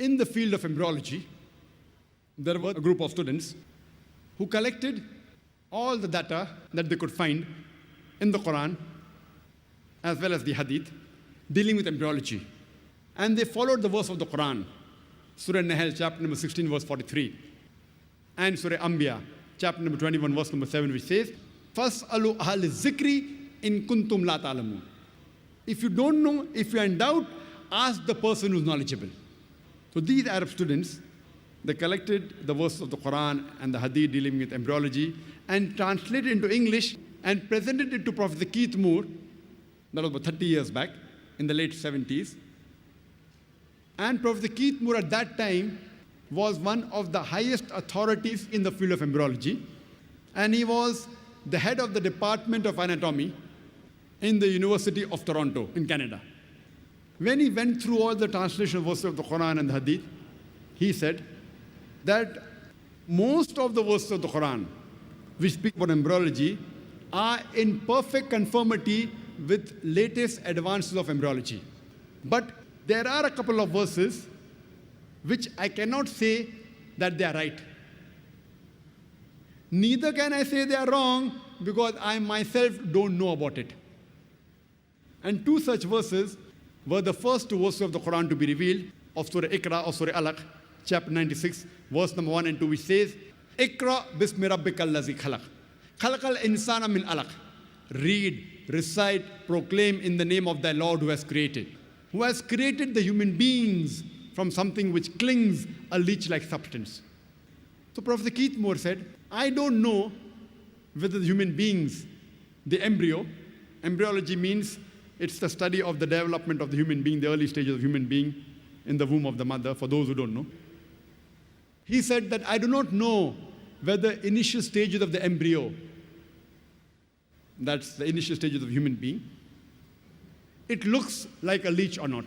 in the field of embryology, there were a group of students who collected all the data that they could find in the Quran as well as the Hadith dealing with embryology. And they followed the verse of the Quran, Surah Nahl, chapter number 16, verse 43, and Surah Anbiya, chapter number 21, verse number 7, which says, فَاسْأَلُوا أَهْلِ الذِّكْرِ إِن كُنْتُمْ لَا تَعْلَمُونَ. If you don't know, if you're in doubt, ask the person who's knowledgeable. So these Arab students, they collected the verses of the Quran and the Hadith dealing with embryology and translated it into English and presented it to Professor Keith Moore. That was about 30 years back, in the late 70s. And Professor Keith Moore at that time was one of the highest authorities in the field of embryology. And he was the head of the Department of Anatomy in the University of Toronto in Canada. When he went through all the translation of verses of the Quran and the Hadith, he said that most of the verses of the Quran which speak about embryology are in perfect conformity with latest advances of embryology. But there are a couple of verses which I cannot say that they are right. Neither can I say they are wrong because I myself don't know about it. And two such verses were the first two verses of the Quran to be revealed, of Surah Iqra or Surah Alaq, chapter 96, verse number 1 and 2, which says, Iqra bismi rabbika allazi khalaq. Khalaqal insana min alaq. Read, recite, proclaim in the name of thy Lord who has created the human beings from something which clings a leech-like substance. So Professor Keith Moore said, I don't know whether the human beings, the embryo, embryology means it's the study of the development of the human being, the early stages of human being in the womb of the mother, for those who don't know. He said that I do not know whether initial stages of the embryo, that's the initial stages of human being, it looks like a leech or not.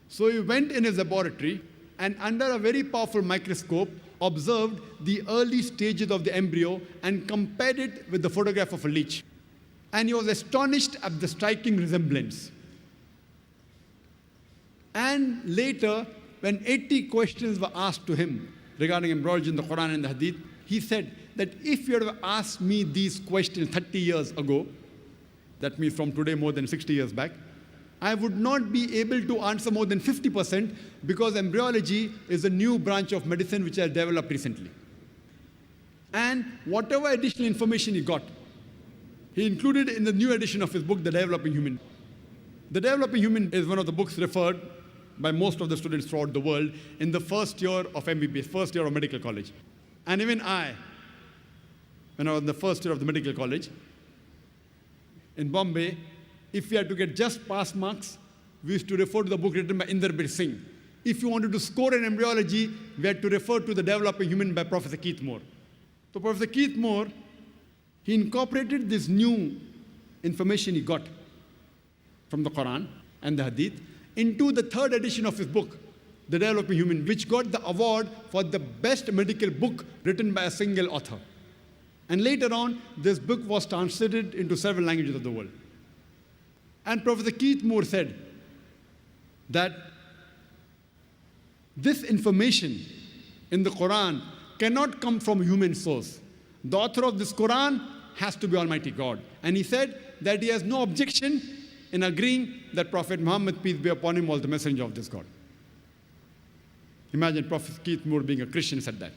So he went in his laboratory and under a very powerful microscope observed the early stages of the embryo and compared it with the photograph of a leech. And he was astonished at the striking resemblance. And later, when 80 questions were asked to him regarding embryology in the Quran and the Hadith, he said that if you had asked me these questions 30 years ago, that means from today more than 60 years back, I would not be able to answer more than 50% because embryology is a new branch of medicine which has developed recently. And whatever additional information he got, he included in the new edition of his book, The Developing Human. The Developing Human is one of the books referred by most of the students throughout the world in the first year of MBBS, first year of medical college. And even I, when I was in the first year of the medical college, in Bombay, if we had to get just pass marks, we used to refer to the book written by Inderbir Singh. If you wanted to score in embryology, we had to refer to The Developing Human by Professor Keith Moore. So Professor Keith Moore, he incorporated this new information he got from the Quran and the Hadith into the third edition of his book, The Developing Human, which got the award for the best medical book written by a single author. And later on, this book was translated into several languages of the world. And Professor Keith Moore said that this information in the Quran cannot come from human source. The author of this Quran has to be Almighty God. And he said that he has no objection in agreeing that Prophet Muhammad, peace be upon him, was the messenger of this God. Imagine Prophet Keith Moore being a Christian said that.